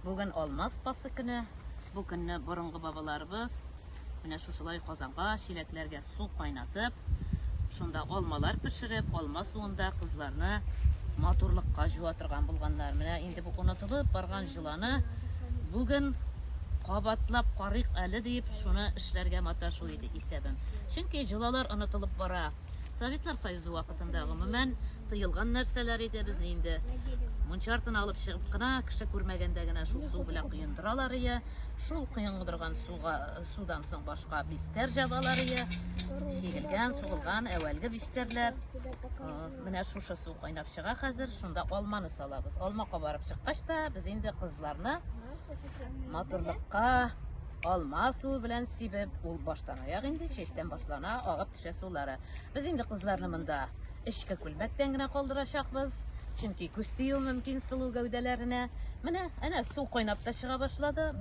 Bugün olmaz bası günü. Bu günü burungu babalarımız менә шушылай казанга çileklerге su kaynatıp, şunda olmalar pişirip, olma suunda kızlarını matурlыкка жуатырган булганнар. Менә инде бу унутылып барган җыланы бүген кабатлап карыйк әле дип, шуны эшләргә маташу иде исәбем. Чөнки җылалар унутылып бара. Советлар Союзы вакытында гомумән тыелган нәрсәләр иде безне инде. Мунчартын алып чыгып кына, кеше күрмәгәндә генә шул су белән кыендыралар ия. Шул кыендырган судан соң башка бистер жабалар ия. Чигелгән, сугылган әвәлге бистерләр. Менә шушы су кайнап чыга хәзер, шунда алманы салабыз. Алмакка барып чыккач та, без инде кызларны матурлыкка алма суы белән сибеп, ул баштан аяк инде чәчтән башлана, агып төшә сулары. Без инде кызларны монда эчке күлмәктән генә калдырачакбыз. Чөнки күз тию мөмкин сылу гәүдәләренә. Менә әнә су кайнап та чыга башлады.